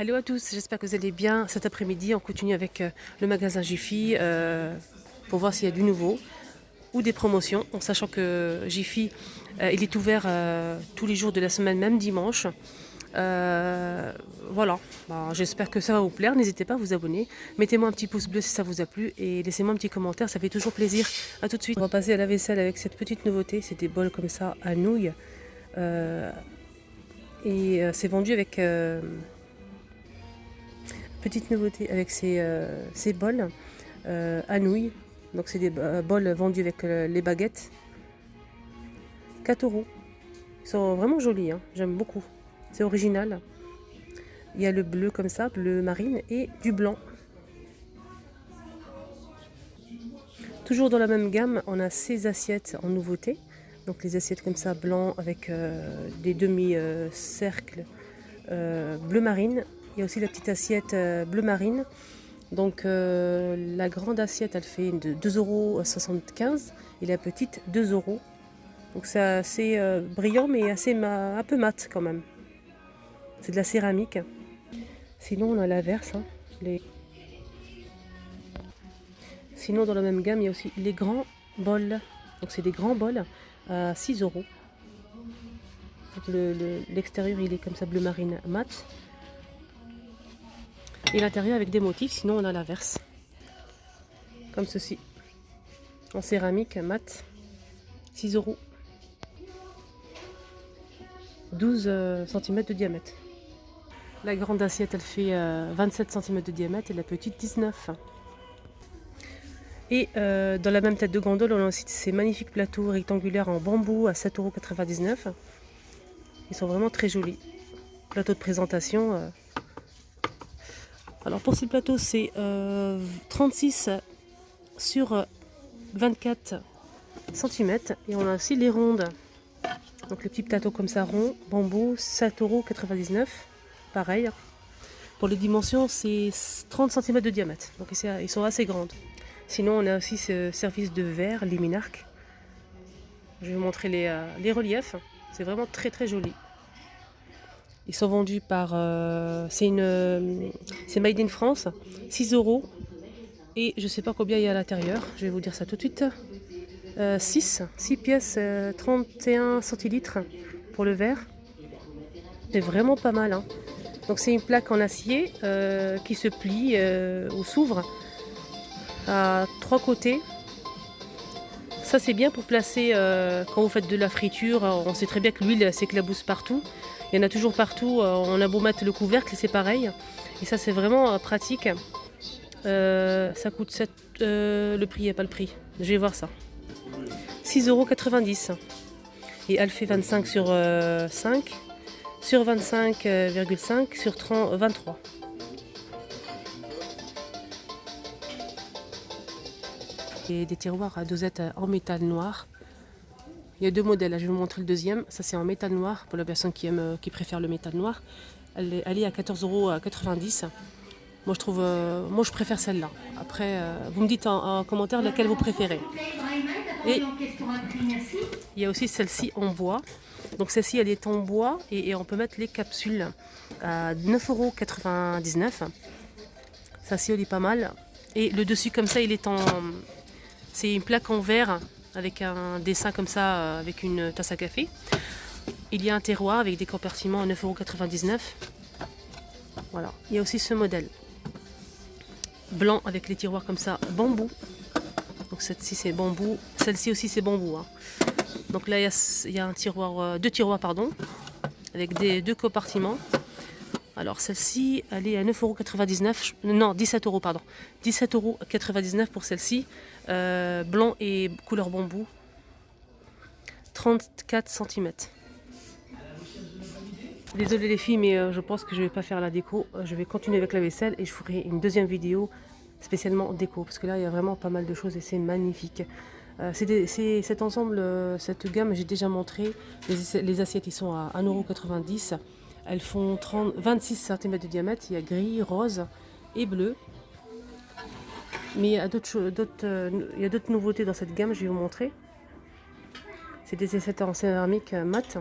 Hello à tous, j'espère que vous allez bien. Cet après-midi, on continue avec le magasin Jiffy pour voir s'il y a du nouveau ou des promotions, en sachant que Jiffy il est ouvert tous les jours de la semaine, même dimanche. Voilà, j'espère que ça va vous plaire. N'hésitez pas à vous abonner. Mettez-moi un petit pouce bleu si ça vous a plu et laissez-moi un petit commentaire, ça fait toujours plaisir. A tout de suite. On va passer à la vaisselle avec cette petite nouveauté. C'est des bols comme ça à nouilles. C'est vendu avec... petite nouveauté avec ces bols à nouilles. Donc c'est des bols vendus avec les baguettes. 4 euros. Ils sont vraiment jolis, hein. J'aime beaucoup. C'est original. Il y a le bleu comme ça, bleu marine, et du blanc. Toujours dans la même gamme, on a ces assiettes en nouveauté. Donc les assiettes comme ça, blanc avec des demi-cercles bleu marine. Il y a aussi la petite assiette bleu marine. Donc la grande assiette, elle fait de 2,75 € et la petite 2 euros. Donc c'est assez brillant mais assez un peu mat quand même. C'est de la céramique. Sinon on a l'inverse. Hein. Sinon dans la même gamme il y a aussi les grands bols. Donc c'est des grands bols à 6 euros. L'extérieur il est comme ça bleu marine mat. Et l'intérieur avec des motifs, sinon on a l'inverse. Comme ceci. En céramique mat. 6 euros. 12 cm de diamètre. La grande assiette elle fait 27 cm de diamètre et la petite 19. Et dans la même tête de gondole on a aussi ces magnifiques plateaux rectangulaires en bambou à 7,99 €. Ils sont vraiment très jolis. Plateau de présentation. Alors pour ces plateaux c'est 36 sur 24 cm. Et on a aussi les rondes. Donc les petits plateaux comme ça rond, bambou, 7,99 €. Pareil. Pour les dimensions, c'est 30 cm de diamètre. Donc ils sont assez grandes. Sinon, on a aussi ce service de verre, Liminarc. Je vais vous montrer les reliefs. C'est vraiment très très joli. Ils sont vendus par... c'est Made in France. 6 euros. Et je ne sais pas combien il y a à l'intérieur. Je vais vous dire ça tout de suite. 6 pièces, 31 centilitres pour le verre. C'est vraiment pas mal. Hein. Donc c'est une plaque en acier qui se plie ou s'ouvre à 3 côtés. Ça c'est bien pour placer quand vous faites de la friture. On sait très bien que l'huile s'éclabousse partout. Il y en a toujours partout. On a beau mettre le couvercle, c'est pareil. Et ça c'est vraiment pratique. Ça coûte 7... le prix, il n'y a pas le prix. Je vais voir ça. 6,90 €. Et elle fait 25 sur 5. Sur 25,5 sur 23. Et des tiroirs à dosettes en métal noir. Il y a deux modèles, je vais vous montrer le deuxième. Ça c'est en métal noir pour la personne qui préfère le métal noir. Elle est à 14,90 €. Moi je préfère celle-là. Après, vous me dites en commentaire laquelle vous préférez. Et il y a aussi celle-ci en bois. Donc celle-ci elle est en bois et on peut mettre les capsules à 9,99 €. Celle-ci elle est pas mal. Et le dessus comme ça il est c'est une plaque en verre avec un dessin comme ça avec une tasse à café. Il y a un terroir avec des compartiments à 9,99 €. Voilà. Il y a aussi ce modèle. Blanc avec les tiroirs comme ça, bambou. Donc celle-ci c'est bambou. Celle-ci aussi c'est bambou. Hein. Donc là il y a un tiroir, deux tiroirs pardon, avec deux compartiments. Alors celle-ci elle est à 9,99 €. Non 17 € pardon. 17,99 € pour celle-ci. Blanc et couleur bambou. 34 cm. Désolée les filles, mais je pense que je ne vais pas faire la déco. Je vais continuer avec la vaisselle et je ferai une deuxième vidéo spécialement déco. Parce que là, il y a vraiment pas mal de choses et c'est magnifique. C'est cet ensemble, cette gamme, j'ai déjà montré. Les assiettes, ils sont à 1,90 €. Elles font 26 cm de diamètre. Il y a gris, rose et bleu. Mais il y a d'autres nouveautés dans cette gamme, je vais vous montrer. C'est des assiettes en céramique mat.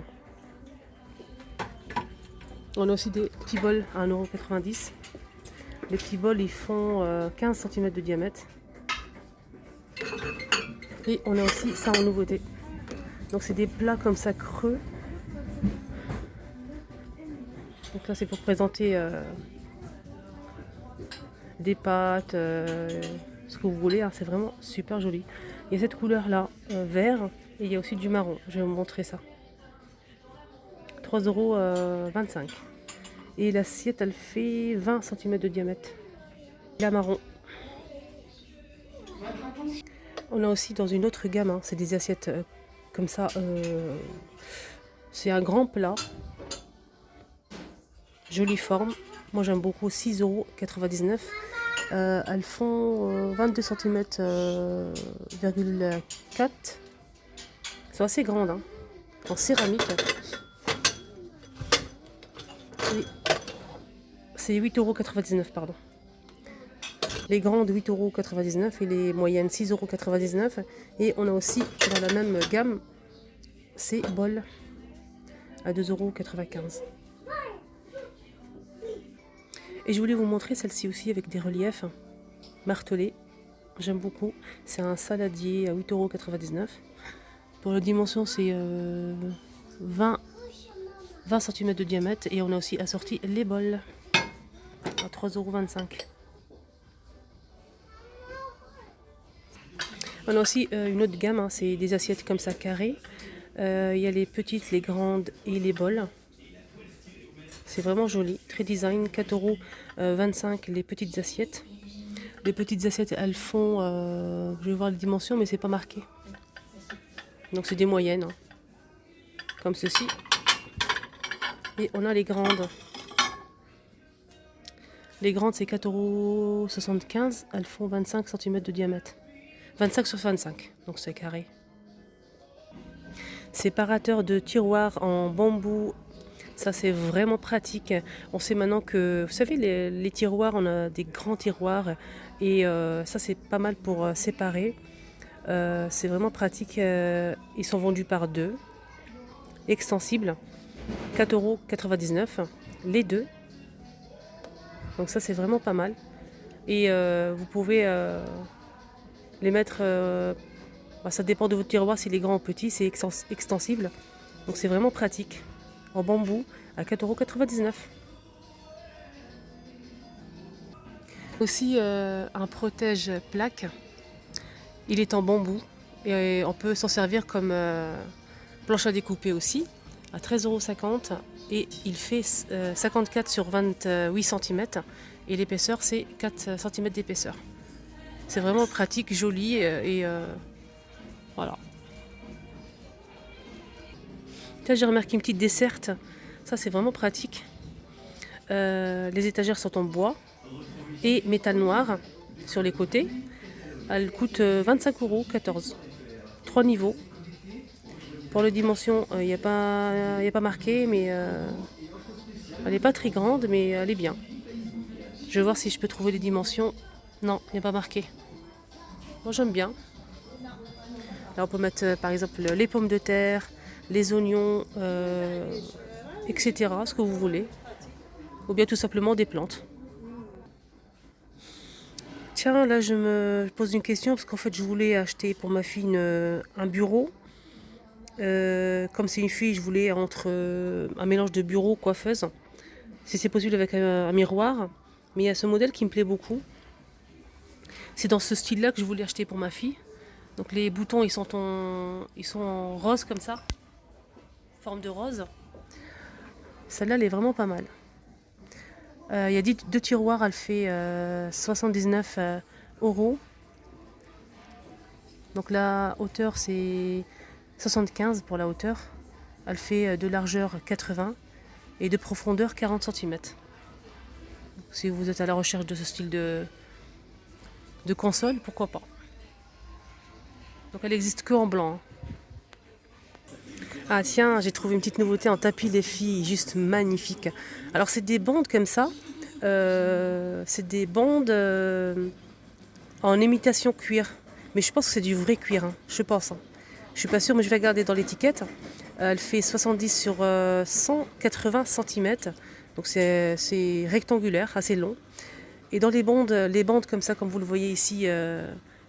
On a aussi des petits bols à 1,90 €. Les petits bols, ils font 15 cm de diamètre. Et on a aussi ça en nouveauté. Donc c'est des plats comme ça creux. Donc là c'est pour présenter des pâtes, ce que vous voulez, hein. C'est vraiment super joli. Il y a cette couleur là, vert, et il y a aussi du marron. Je vais vous montrer ça. 3,25 €. Et l'assiette elle fait 20 cm de diamètre. La marron. On a aussi dans une autre gamme, hein, c'est des assiettes comme ça. C'est un grand plat. Jolie forme. Moi j'aime beaucoup, 6,99 €. Elles font 22 cm, 4. Elles sont assez grandes, hein, en céramique. C'est 8,99 €, pardon. Les grandes 8,99 € et les moyennes 6,99 €. Et on a aussi dans la même gamme ces bols à 2,95 €. Et je voulais vous montrer celle-ci aussi avec des reliefs martelés. J'aime beaucoup. C'est un saladier à 8,99 €. Pour la dimension, c'est 20 cm de diamètre. Et on a aussi assorti les bols à 3,25 €. On a aussi une autre gamme, hein, c'est des assiettes comme ça carrées. Il y a les petites, les grandes et les bols. C'est vraiment joli, très design, 4,25 € les petites assiettes. Les petites assiettes, elles font, je vais voir les dimensions, mais c'est pas marqué. Donc c'est des moyennes, hein, comme ceci. Et on a les grandes. Les grandes, c'est 4,75 €. Elles font 25 cm de diamètre. 25 sur 25, donc c'est carré. Séparateur de tiroirs en bambou. Ça, c'est vraiment pratique. On sait maintenant que, vous savez, les tiroirs, on a des grands tiroirs. Et ça, c'est pas mal pour séparer. C'est vraiment pratique. Ils sont vendus par deux. Extensibles. 4,99 € les deux. Donc ça, c'est vraiment pas mal. Et vous pouvez les mettre, ça dépend de votre tiroir, s'il est grand ou petit, c'est extensible. Donc c'est vraiment pratique. En bambou à 4,99 €. Aussi un protège plaque. Il est en bambou et on peut s'en servir comme planche à découper aussi à 13,50 € et il fait 54 sur 28 cm et l'épaisseur c'est 4 cm d'épaisseur. C'est vraiment pratique, joli et voilà. Là j'ai remarqué une petite desserte, ça c'est vraiment pratique. Les étagères sont en bois et métal noir sur les côtés. Elle coûte 25,14 €. 3 niveaux. Pour les dimensions, il n'y a pas marqué, mais elle n'est pas très grande, mais elle est bien. Je vais voir si je peux trouver les dimensions. Non, il n'y a pas marqué. Moi j'aime bien. Là on peut mettre par exemple les pommes de terre, les oignons, etc. Ce que vous voulez. Ou bien tout simplement des plantes. Tiens, là je me pose une question parce qu'en fait je voulais acheter pour ma fille un bureau. Comme c'est une fille, je voulais un mélange de bureau, coiffeuse. Si c'est possible avec un miroir. Mais il y a ce modèle qui me plaît beaucoup. C'est dans ce style-là que je voulais acheter pour ma fille. Donc les boutons ils sont en rose comme ça. Forme de rose. Celle-là elle est vraiment pas mal. Il y a deux tiroirs, elle fait 79 €. Donc la hauteur c'est 75 pour la hauteur. Elle fait de largeur 80 et de profondeur 40 cm. Si vous êtes à la recherche de ce style de console, pourquoi pas. Donc elle n'existe que en blanc. Hein. Ah tiens, j'ai trouvé une petite nouveauté en tapis des filles, juste magnifique. Alors c'est des bandes comme ça. C'est des bandes en imitation cuir. Mais je pense que c'est du vrai cuir, hein. Je pense. Hein. Je suis pas sûre, mais je vais regarder dans l'étiquette. Elle fait 70 sur 180 cm. Donc c'est rectangulaire, assez long. Et dans les bandes comme ça, comme vous le voyez ici,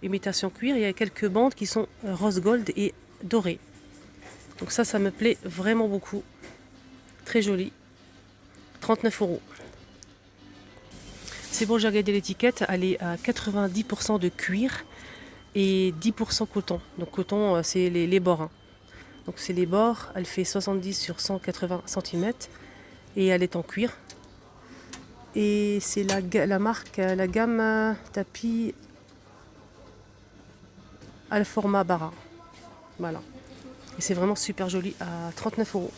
imitation cuir, il y a quelques bandes qui sont rose gold et dorées. Donc ça me plaît vraiment beaucoup. Très joli. 39 €. C'est bon, j'ai regardé l'étiquette, elle est à 90% de cuir et 10% coton. Donc coton, c'est les bords. Hein. Donc c'est les bords, elle fait 70 sur 180 cm et elle est en cuir. Et c'est la marque, la gamme tapis Alforma Barra. Voilà. Et c'est vraiment super joli à 39 €.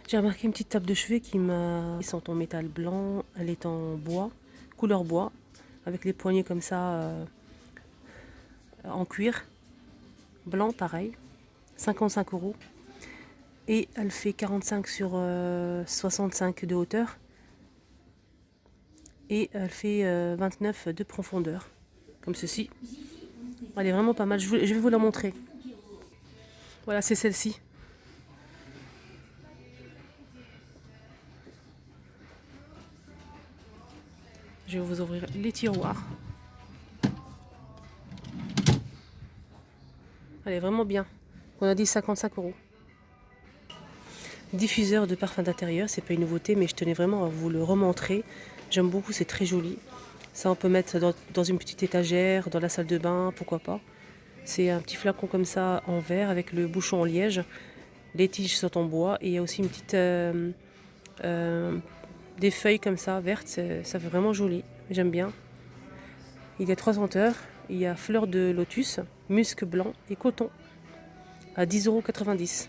J'ai remarqué une petite table de chevet qui m'a... Ils sont en métal blanc, elle est en bois, couleur bois, avec les poignées comme ça, en cuir. Blanc pareil, 55 €. Et elle fait 45 sur 65 de hauteur. Et elle fait 29 de profondeur, comme ceci. Elle est vraiment pas mal, je vais vous la montrer. Voilà, c'est celle-ci. Je vais vous ouvrir les tiroirs. Elle est vraiment bien. On a dit 55 €. Diffuseur de parfum d'intérieur, c'est pas une nouveauté, mais je tenais vraiment à vous le remontrer. J'aime beaucoup, c'est très joli. Ça, on peut mettre dans une petite étagère, dans la salle de bain, pourquoi pas. C'est un petit flacon comme ça en verre avec le bouchon en liège. Les tiges sont en bois et il y a aussi une petite des feuilles comme ça vertes. Ça fait vraiment joli. J'aime bien. Il y a 3 senteurs. Il y a fleur de lotus, musc blanc et coton à 10,90 €.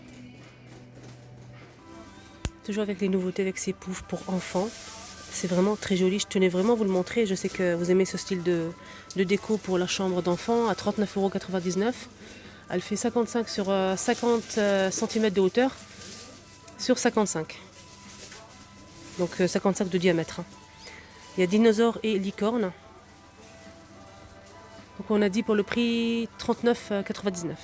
Toujours avec les nouveautés avec ces poufs pour enfants. C'est vraiment très joli. Je tenais vraiment à vous le montrer. Je sais que vous aimez ce style de déco pour la chambre d'enfant à 39,99 €. Elle fait 55 sur 50 cm de hauteur sur 55. Donc 55 de diamètre. Hein. Il y a dinosaure et licorne. Donc on a dit pour le prix 39,99 €.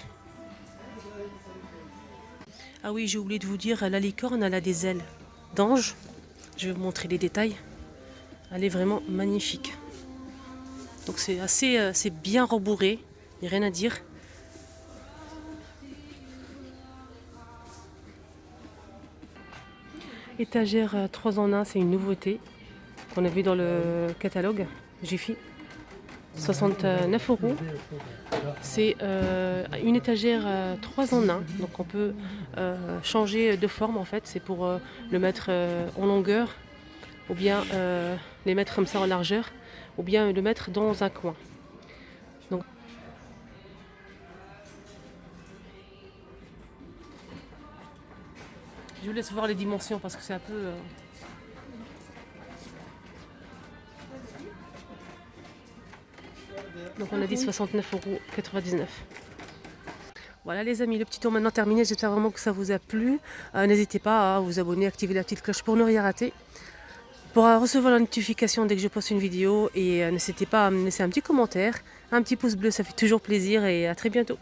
Ah oui, j'ai oublié de vous dire, la licorne, elle a des ailes d'ange. Je vais vous montrer les détails. Elle est vraiment magnifique. Donc c'est c'est bien rembourré, il n'y a rien à dire. Étagère 3 en 1, c'est une nouveauté qu'on a vu dans le catalogue Jiffy. 69 €. C'est une étagère 3 en 1, donc on peut changer de forme en fait. C'est pour le mettre en longueur, ou bien les mettre comme ça en largeur, ou bien le mettre dans un coin. Donc, je vous laisse voir les dimensions parce que c'est un peu... Donc on a dit 69,99 €. Voilà les amis, le petit tour maintenant terminé. J'espère vraiment que ça vous a plu. N'hésitez pas à vous abonner, activer la petite cloche pour ne rien rater. Pour recevoir la notification dès que je poste une vidéo. Et n'hésitez pas à me laisser un petit commentaire, un petit pouce bleu, ça fait toujours plaisir. Et à très bientôt.